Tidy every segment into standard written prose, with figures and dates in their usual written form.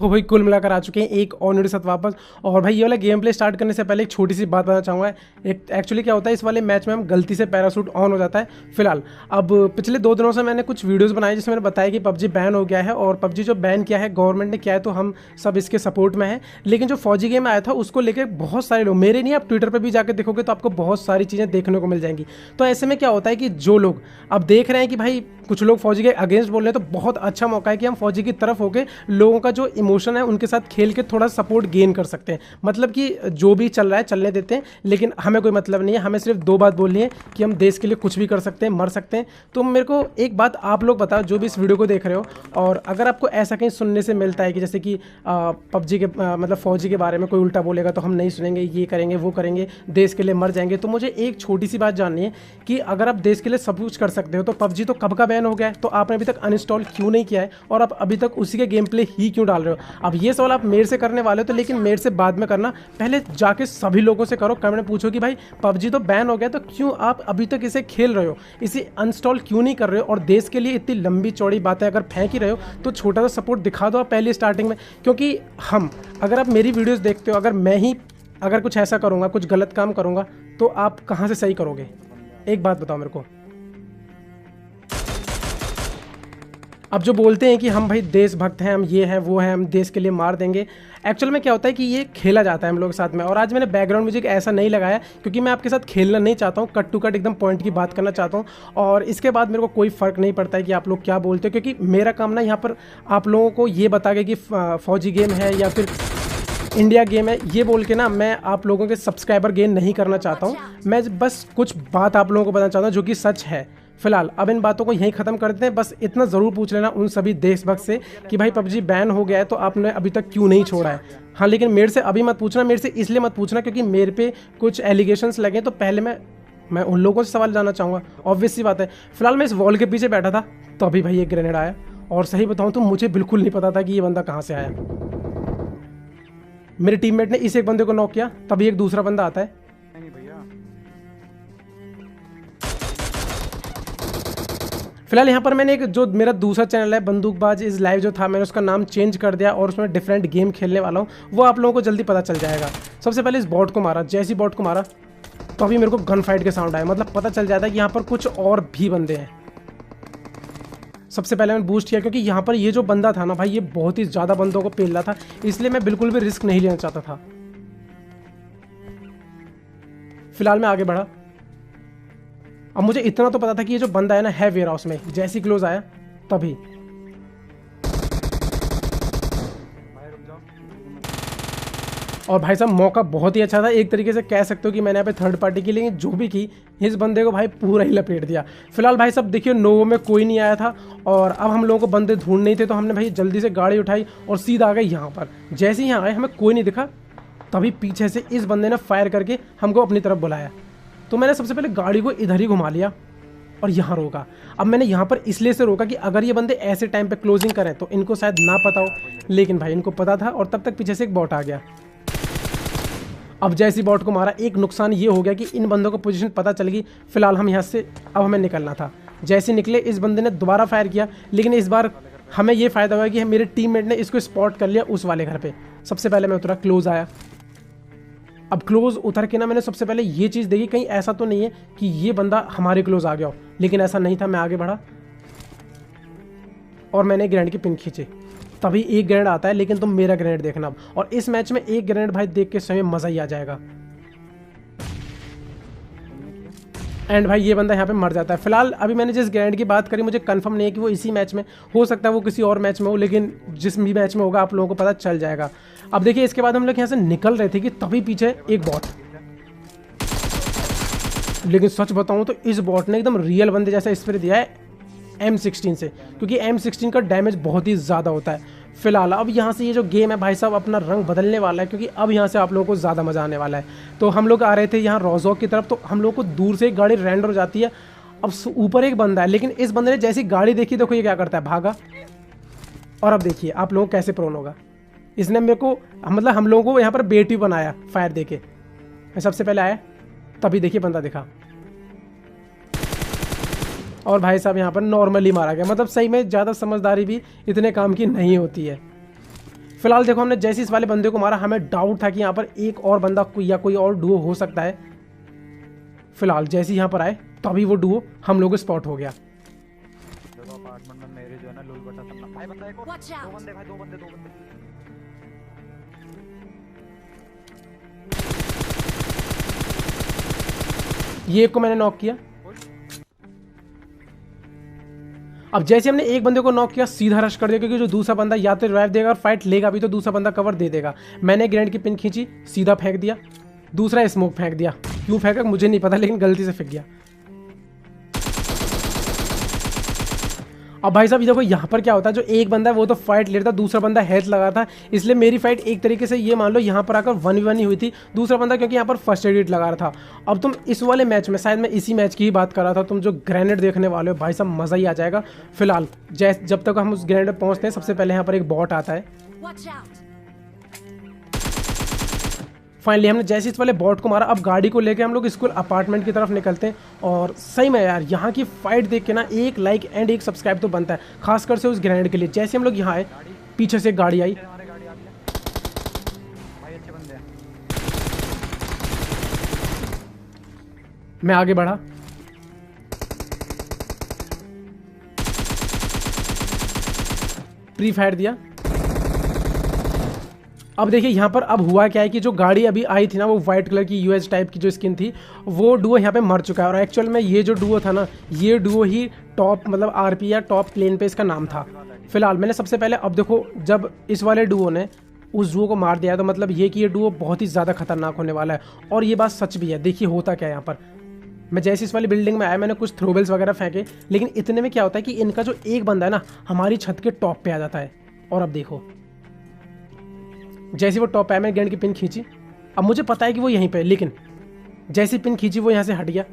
तो भाई कुल मिलाकर आ चुके हैं एक और वीडियो साथ वापस। और भाई ये वाला गेम प्ले स्टार्ट करने से पहले एक छोटी सी बात बताना चाहूँगा। एक एक्चुअली क्या होता है, इस वाले मैच में हम गलती से पैराशूट ऑन हो जाता है। फिलहाल अब पिछले 2 दिनों से मैंने कुछ वीडियोस बनाए जिसमें मैंने बताया कि पबजी बैन हो गया है, और पबजी जो बैन किया है गवर्नमेंट ने किया है, तो हम सब इसके सपोर्ट में हैं। लेकिन जो फौजी गेम आया था उसको लेकर बहुत सारे लोग, मेरे नहीं, आप ट्विटर पर भी जाकर देखोगे तो आपको बहुत सारी चीज़ें देखने को मिल जाएंगी। तो ऐसे में क्या होता है कि जो लोग अब देख रहे हैं कि भाई कुछ लोग फौजी के अगेंस्ट बोल रहे हैं, तो बहुत अच्छा मौका है कि हम फौजी की तरफ होकर लोगों का जो इमोशन है उनके साथ खेल के थोड़ा सपोर्ट गेन कर सकते हैं। मतलब कि जो भी चल रहा है चलने देते हैं, लेकिन हमें कोई मतलब नहीं है। हमें सिर्फ 2 बात बोलनी है कि हम देश के लिए कुछ भी कर सकते हैं, मर सकते हैं। तो मेरे को एक बात आप लोग बताओ जो भी इस वीडियो को देख रहे हो, और अगर आपको ऐसा कहीं सुनने से मिलता है कि जैसे कि पबजी के मतलब फौजी के बारे में कोई उल्टा बोलेगा तो हम नहीं सुनेंगे, ये करेंगे वो करेंगे, देश के लिए मर जाएंगे, तो मुझे एक छोटी सी बात जाननी है कि अगर आप देश के लिए सब कुछ कर सकते हो तो पबजी तो कब का बैन हो गया है, तो आपने अभी तक अनइंस्टॉल क्यों नहीं किया है और आप अभी तक उसी के गेम प्ले ही क्यों डाल रहे हो? अब ये सवाल आप मेरे से करने वाले हो, तो लेकिन मेरे से बाद में करना, पहले जाके सभी लोगों से करो, कमेंट में पूछो कि भाई पबजी तो बैन हो गया, तो क्यों आप अभी तक इसे खेल रहे हो, इसे अनइंस्टॉल क्यों नहीं कर रहे हो? और देश के लिए इतनी लंबी चौड़ी बातें अगर फेंक ही रहे हो तो छोटा सा सपोर्ट दिखा दो आप पहले स्टार्टिंग में। क्योंकि अगर आप मेरी वीडियोस देखते हो, अगर मैं ही अगर कुछ ऐसा करूँगा, कुछ गलत काम करूँगा, तो आप कहाँ से सही करोगे? एक बात बताओ मेरे को। अब जो बोलते हैं कि हम भाई देशभक्त हैं, हम ये हैं वो हैं, हम देश के लिए मार देंगे, एक्चुअल में क्या होता है कि ये खेला जाता है हम लोग के साथ में। और आज मैंने बैकग्राउंड म्यूजिक ऐसा नहीं लगाया क्योंकि मैं आपके साथ खेलना नहीं चाहता हूँ, कट टू कट एकदम पॉइंट की बात करना चाहता हूँ। और इसके बाद मेरे को कोई फ़र्क नहीं पड़ता है कि आप लोग क्या बोलते हो, क्योंकि मेरा काम ना यहाँ पर आप लोगों को ये बता के कि फौजी गेम है या फिर इंडिया गेम है ये बोल के ना मैं आप लोगों के सब्सक्राइबर गेन नहीं करना चाहता हूँ। मैं बस कुछ बात आप लोगों को बताना चाहता हूँ जो कि सच है। फिलहाल अब इन बातों को यहीं ख़त्म करते हैं। बस इतना ज़रूर पूछ लेना उन सभी देशभक्त से कि भाई पबजी बैन हो गया है तो आपने अभी तक क्यों नहीं छोड़ा है। हाँ, लेकिन मेरे से अभी मत पूछना, मेरे से इसलिए मत पूछना क्योंकि मेरे पे कुछ एलिगेशंस लगे, तो पहले मैं उन लोगों से सवाल जानना चाहूँगा। ऑब्वियस सी बात है। फिलहाल मैं इस वॉल के पीछे बैठा था तो अभी भाई एक ग्रेनेड आया, और सही बताऊँ तो मुझे बिल्कुल नहीं पता था कि ये बंदा कहाँ से आया। मेरे टीममेट ने इस एक बंदे को नॉक किया, तभी एक दूसरा बंदा आता है। फिलहाल यहाँ पर मैंने एक जो मेरा दूसरा चैनल है बंदूकबाज इज लाइव जो था, मैंने उसका नाम चेंज कर दिया और उसमें डिफरेंट गेम खेलने वाला हूँ, वो आप लोगों को जल्दी पता चल जाएगा। सबसे पहले इस बॉट को मारा, जैसी बॉट को मारा तो अभी मेरे को गन फाइट के साउंड आया, मतलब पता चल जाता है कि यहाँ पर कुछ और भी बंदे हैं। सबसे पहले मैंने बूस्ट किया क्योंकि यहाँ पर ये जो बंदा था ना भाई, ये बहुत ही ज़्यादा बंदों को पेल रहा था, इसलिए मैं बिल्कुल भी रिस्क नहीं लेना चाहता था। फिलहाल मैं आगे बढ़ा। अब मुझे इतना तो पता था कि ये जो बंदा है ना है वेयर हाउस में। जैसी क्लोज आया तभी और भाई साहब मौका बहुत ही अच्छा था, एक तरीके से कह सकते हो कि मैंने यहाँ पे थर्ड पार्टी की, लेकिन जो भी की इस बंदे को भाई पूरा ही लपेट दिया। फिलहाल भाई साहब देखिए नोवो में कोई नहीं आया था, और अब हम लोगों को बंदे ढूंढ नहीं थे, तो हमने भाई जल्दी से गाड़ी उठाई और सीधा आ गए यहाँ पर। जैसे ही यहाँ आए हमें कोई नहीं दिखा, तभी पीछे से इस बंदे ने फायर करके हमको अपनी तरफ बुलाया। तो मैंने सबसे पहले गाड़ी को इधर ही घुमा लिया और यहाँ रोका। अब मैंने यहाँ पर इसलिए से रोका कि अगर ये बंदे ऐसे टाइम पे क्लोजिंग करें तो इनको शायद ना पता हो, लेकिन भाई इनको पता था, और तब तक पीछे से एक बॉट आ गया। अब जैसी बॉट को मारा, एक नुकसान ये हो गया कि इन बंदों को पोजीशन पता चल गई। फिलहाल हम यहाँ से अब हमें निकलना था। जैसे निकले इस बंदे ने दोबारा फायर किया, लेकिन इस बार हमें ये फ़ायदा हुआ कि मेरे टीममेट ने इसको स्पॉट कर लिया उस वाले घर पे। सबसे पहले मैं उतरा, क्लोज आया। अब क्लोज उतर के ना मैंने सबसे पहले ये चीज़ देखी कहीं ऐसा तो नहीं है कि ये बंदा हमारे क्लोज आ गया हो, लेकिन ऐसा नहीं था। मैं आगे बढ़ा और मैंने ग्रेनेड की पिन खींची, तभी एक ग्रेनेड आता है, लेकिन तुम मेरा ग्रेनेड देखना अब। और इस मैच में एक ग्रेनेड भाई देख के समय मज़ा ही आ जाएगा। एंड भाई ये बंदा यहाँ पे मर जाता है। फिलहाल अभी मैंने जिस ग्रेनेड की बात करी मुझे कंफर्म नहीं है कि वो इसी मैच में, हो सकता है वो किसी और मैच में हो, लेकिन जिस भी मैच में होगा आप लोगों को पता चल जाएगा। अब देखिए इसके बाद हम लोग यहाँ से निकल रहे थे कि तभी पीछे एक बॉट, लेकिन सच बताऊँ तो इस बॉट ने एकदम रियल बंदे जैसा स्प्रे दिया है M16 से, क्योंकि M16 का डैमेज बहुत ही ज़्यादा होता है। फिलहाल अब यहाँ से ये जो गेम है भाई साहब अपना रंग बदलने वाला है, क्योंकि अब यहाँ से आप लोगों को ज़्यादा मज़ा आने वाला है। तो हम लोग आ रहे थे यहाँ रोजॉक की तरफ, तो हम लोग को दूर से एक गाड़ी रेंडर हो जाती है। अब ऊपर एक बंदा है, लेकिन इस बंदे ने जैसी गाड़ी देखी देखो ये क्या करता है, भागा। और अब देखिए आप लोगों को कैसे प्रोन होगा। इसने मेरे को मतलब हम लोगों को यहाँ पर बेटी बनाया फायर दे के। मैं सबसे पहले आया, तभी देखिए बंदा दिखा, और भाई साहब यहाँ पर नॉर्मली मारा गया। मतलब सही में ज़्यादा समझदारी भी इतने काम की नहीं होती है। फिलहाल देखो हमने जैसे इस वाले बंदे को मारा, हमें डाउट था कि यहाँ पर एक और बंदा या कोई और डुओ हो सकता है। फिलहाल जैसे यहाँ पर आए तभी वो डुओ हम लोग स्पॉट हो गया। देखो अपार्टमेंट में मेरे जो है ना लुल बटा सन्ना भाई बंदा एक और, दो बंदे भाई, दो बंदे। ये एक को मैंने नॉक किया। अब जैसे हमने एक बंदे को नॉक किया सीधा रश कर दिया, क्योंकि जो दूसरा बंदा या तो रिवाइव देगा और फाइट लेगा भी तो दूसरा बंदा कवर दे देगा। मैंने ग्रेनेड की पिन खींची, सीधा फेंक दिया, दूसरा स्मोक फेंक दिया। क्यों फेंका मुझे नहीं पता, लेकिन गलती से फेंक गया। अब भाई साहब देखो यहाँ पर क्या होता है, जो एक बंदा है वो तो फाइट ले रहा था, दूसरा बंदा हेल्थ लगा था, इसलिए मेरी फाइट एक तरीके से ये मान लो यहाँ पर आकर 1v1 ही हुई थी। दूसरा बंदा क्योंकि यहाँ पर फर्स्ट एड लगा रहा था। अब तुम इस वाले मैच में, शायद मैं इसी मैच की ही बात कर रहा था, तुम जो ग्रेनेड देखने वाले हो भाई साहब मज़ा ही आ जाएगा। फिलहाल जब तक हम उस ग्रेनेड पर पहुँचते हैं, सबसे पहले यहाँ पर एक बॉट आता है। फाइनली हमने जैसे इस वाले बॉट को मारा, अब गाड़ी को लेके हम लोग स्कूल अपार्टमेंट की तरफ निकलते हैं। और सही में यार यहाँ की फाइट देख के ना एक लाइक एंड एक सब्सक्राइब तो बनता है, खासकर से उस ग्रेनेड के लिए। जैसे हम लोग यहाँ आए, पीछे से एक गाड़ी आई, मैं आगे बढ़ा, प्री फायर दिया। अब देखिए यहाँ पर अब हुआ क्या है कि जो गाड़ी अभी आई थी ना, वो वाइट कलर की यूएस टाइप की जो स्किन थी, वो डुओ यहाँ पे मर चुका है। और एक्चुअल में ये जो डुओ था ना, ये डुओ ही टॉप मतलब आरपी या टॉप प्लेन पे इसका नाम था। फिलहाल मैंने सबसे पहले, अब देखो जब इस वाले डुओ ने उस डुओ को मार दिया तो मतलब ये कि ये डुओ बहुत ही ज़्यादा खतरनाक होने वाला है। और ये बात सच भी है। देखिए होता क्या है यहाँ पर, मैं जैसे इस वाली बिल्डिंग में आया, मैंने कुछ थ्रोबेल्स वगैरह फेंके, लेकिन इतने में क्या होता है कि इनका जो एक बंदा है ना हमारी छत के टॉप पे आ जाता है। और अब देखो जैसे वो टॉप आया, मैंने ग्रेनेड की पिन खींची। अब मुझे पता है कि वो यहीं पे है, लेकिन जैसी पिन खींची वो यहाँ से हट गया।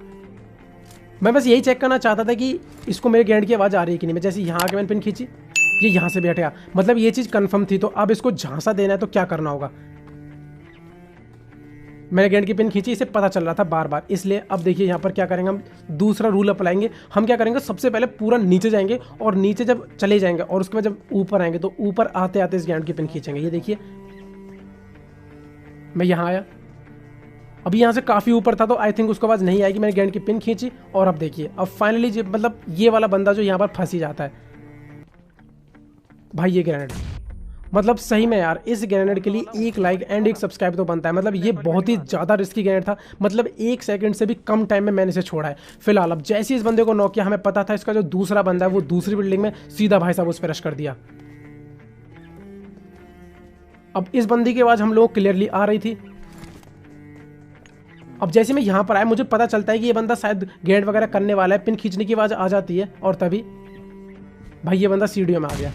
मैं बस यही चेक करना चाहता था कि इसको मेरे ग्रेनेड की आवाज़ आ रही है कि नहीं। मैं जैसे यहाँ आके मैंने पिन खींची, ये यहाँ से भी हट गया। मतलब ये चीज़ कंफर्म थी। तो अब इसको झांसा देना है तो क्या करना होगा। मैंने ग्रेनेड की पिन खींची, इसे पता चल रहा था बार बार, इसलिए अब देखिए यहाँ पर क्या करेंगे, हम दूसरा रूल अप्लाएंगे। हम क्या करेंगे, सबसे पहले पूरा नीचे जाएंगे, और नीचे जब चले जाएंगे और उसके बाद जब ऊपर आएंगे तो ऊपर आते आते इस ग्रेनेड की पिन खींचेंगे। ये देखिए मैं यहाँ आया, अभी यहाँ से काफ़ी ऊपर था तो आई थिंक उसको आवाज़ नहीं आएगी। मैंने ग्रेनेड की पिन खींची और अब देखिए, अब फाइनली मतलब ये वाला बंदा जो यहाँ पर फंस ही जाता है भाई। ये ग्रेनेड मतलब सही में यार, इस ग्रेनेड के लिए एक लाइक एंड एक सब्सक्राइब तो बनता है। मतलब ये बहुत ही ज़्यादा रिस्की ग्रेनेड था, मतलब 1 सेकंड से भी कम टाइम में मैंने इसे छोड़ा है। फिलहाल अब जैसे ही इस बंदे को नॉक किया, हमें पता था इसका जो दूसरा बंदा है वो दूसरी बिल्डिंग में, सीधा भाई साहब उस पर रश कर दिया। अब इस बंदी की आवाज़ हम लोग क्लियरली आ रही थी। अब जैसे मैं यहाँ पर आया, मुझे पता चलता है कि ये बंदा शायद ग्रेनेड वगैरह करने वाला है, पिन खींचने की आवाज़ आ जाती है, और तभी भाई ये बंदा सीढ़ियों में आ गया।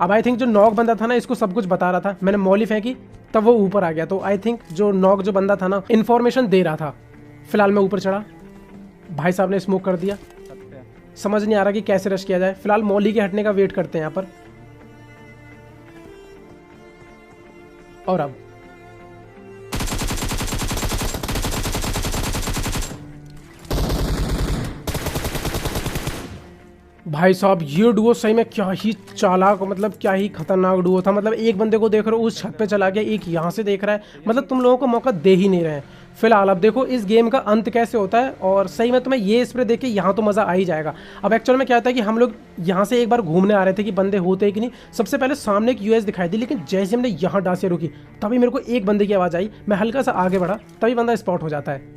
अब आई थिंक जो नॉक बंदा था ना, इसको सब कुछ बता रहा था, मैंने मौली फेंकी तब वो ऊपर आ गया। तो आई थिंक जो नॉक जो बंदा था ना, इन्फॉर्मेशन दे रहा था। फिलहाल मैं ऊपर चढ़ा, भाई साहब ने स्मोक कर दिया, समझ नहीं आ रहा कि कैसे रश किया जाए। फिलहाल मौली के हटने का वेट करते हैं यहाँ पर। और अब भाई साहब ये डुओ सही में क्या ही चालाक, मतलब क्या ही खतरनाक डुओ था। मतलब एक बंदे को देख रहे हो उस छत पे चला गया, एक यहाँ से देख रहा है, मतलब तुम लोगों को मौका दे ही नहीं रहे हैं। फिलहाल अब देखो इस गेम का अंत कैसे होता है, और सही में तुम्हें ये स्प्रे देख के यहाँ तो मज़ा आ ही जाएगा। अब एक्चुअल में क्या होता है कि हम लोग यहाँ से एक बार घूमने आ रहे थे कि बंदे होते हैं कि नहीं। सबसे पहले सामने एक यूएस दिखाई दी, लेकिन जैसे हमने यहाँ डांसिया रुकी तभी मेरे को एक बंदे की आवाज़ आई। मैं हल्का सा आगे बढ़ा, तभी बंदा स्पॉट हो जाता है।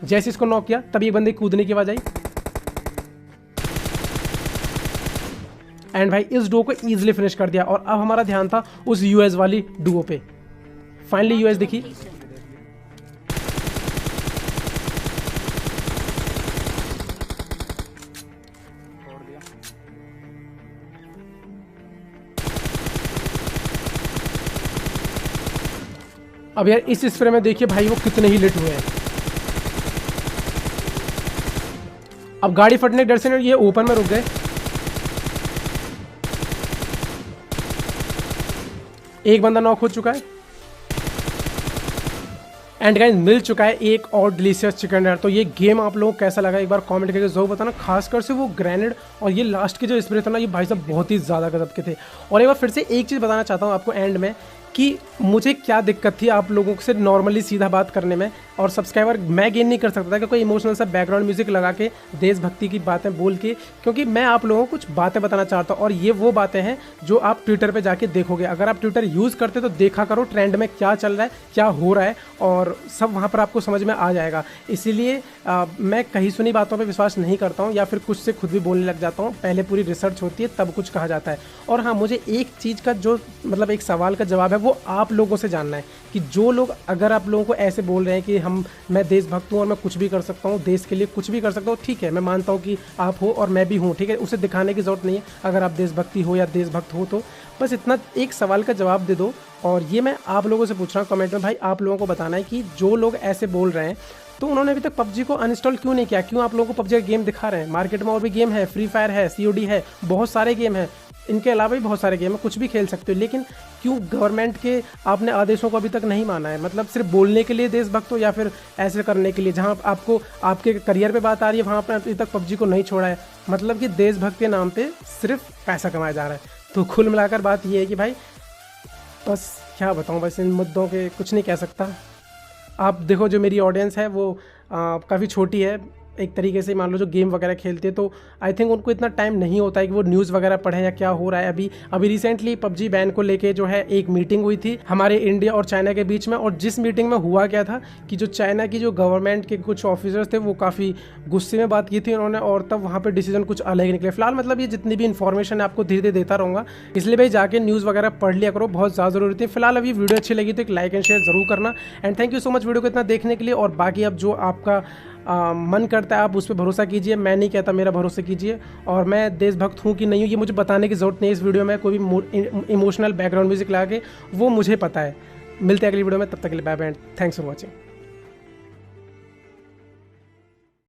जैसे इसको नॉक किया तभी एक बंदे कूदने की आवाज़ आई, एंड भाई इस डुओ को इजीली फिनिश कर दिया। और अब हमारा ध्यान था उस यूएस वाली डुओ पे। फाइनली यूएस दिखी, अब यार इस स्प्रे में देखिए भाई वो कितने ही लिट हुए हैं। अब गाड़ी फटने के डर से ये ओपन में रुक गए। एक बंदा नॉक हो चुका है, एंड गाइस मिल चुका है एक और डिलीशियस चिकन डिनर। तो ये गेम आप लोगों को कैसा लगा एक बार कमेंट करके जरूर बताना, खासकर से वो ग्रेनेड और ये लास्ट के जो स्प्रे था ना, ये भाई साहब बहुत ही ज़्यादा गजब के थे। और एक बार फिर से एक चीज़ बताना चाहता हूँ आपको एंड में कि मुझे क्या दिक्कत थी आप लोगों से नॉर्मली सीधा बात करने में, और सब्सक्राइबर मैं गेन नहीं कर सकता था कि कोई इमोशनल सा बैकग्राउंड म्यूजिक लगा के देशभक्ति की बातें बोल के, क्योंकि मैं आप लोगों को कुछ बातें बताना चाहता हूँ और ये वो बातें हैं जो आप ट्विटर पे जाके देखोगे। अगर आप ट्विटर यूज़ करते तो देखा करो ट्रेंड में क्या चल रहा है, क्या हो रहा है, और सब वहाँ पर आपको समझ में आ जाएगा। इसीलिए मैं कहीं सुनी बातों पर विश्वास नहीं करता हूँ या फिर कुछ से खुद भी बोलने लग जाता हूँ। पहले पूरी रिसर्च होती है तब कुछ कहा जाता है। और हाँ, मुझे एक चीज़ का जो मतलब एक सवाल का जवाब है वो आप लोगों से जानना है कि जो लोग अगर आप लोगों को ऐसे बोल रहे हैं कि मैं देशभक्त हूँ और मैं कुछ भी कर सकता हूँ, देश के लिए कुछ भी कर सकता हूँ, ठीक है, मैं मानता हूँ कि आप हो और मैं भी हूँ, ठीक है, उसे दिखाने की ज़रूरत नहीं है अगर आप देशभक्ति हो या देशभक्त हो तो। बस इतना एक सवाल का जवाब दे दो। और ये मैं आप लोगों से पूछ रहा हूँ कमेंट में, भाई आप लोगों को बताना है कि जो लोग ऐसे बोल रहे हैं तो उन्होंने अभी तक पबजी को अनइंस्टॉल क्यों नहीं किया, क्यों आप लोगों को पबजी का गेम दिखा रहे हैं। मार्केट में और भी गेम है, फ्री फायर है, COD है, बहुत सारे गेम हैं, इनके अलावा भी बहुत सारे गेम है, कुछ भी खेल सकते हो। लेकिन क्यों गवर्नमेंट के आपने आदेशों को अभी तक नहीं माना है? मतलब सिर्फ बोलने के लिए देशभक्त हो या फिर ऐसे करने के लिए, जहां आपको आपके करियर पे बात आ रही है वहां पर अभी तक पबजी को नहीं छोड़ा है। मतलब कि देशभक्त के नाम पे सिर्फ पैसा कमाया जा रहा है। तो कुल मिलाकर बात ये है कि भाई बस क्या बताऊँ, बस इन मुद्दों के कुछ नहीं कह सकता। आप देखो जो मेरी ऑडियंस है वो काफ़ी छोटी है एक तरीके से, मान लो जो गेम वगैरह खेलते हैं तो आई थिंक उनको इतना टाइम नहीं होता है कि वो न्यूज़ वगैरह पढ़ें या क्या हो रहा है। अभी रिसेंटली पबजी बैन को लेके जो है एक मीटिंग हुई थी हमारे इंडिया और चाइना के बीच में, और जिस मीटिंग में हुआ क्या था कि जो चाइना की जो गवर्नमेंट के कुछ ऑफिसर्स थे वो काफ़ी गुस्से में बात की थी उन्होंने, और तब वहाँ पर डिसीजन कुछ अलग निकले। फिलहाल मतलब ये जितनी भी इन्फॉर्मेशन है आपको धीरे धीरे देता रहूँगा, इसलिए भाई जाके न्यूज़ वगैरह पढ़ लिया करो, बहुत ज़्यादा ज़रूरत है। फिलहाल अभी वीडियो अच्छी लगी तो एक लाइक एंड शेयर जरूर करना। And thank you so much video को इतना देखने के लिए। और बाकी अब जो आपका मन करता है आप उस पर भरोसा कीजिए, मैं नहीं कहता मेरा भरोसा कीजिए। और मैं देशभक्त हूँ कि नहीं हूँ ये मुझे बताने की ज़रूरत नहीं है इस वीडियो में, कोई भी इमोशनल बैकग्राउंड म्यूजिक लगा के, वो मुझे पता है। मिलते हैं अगली वीडियो में, तब तक के लिए bye bye, thanks for watching.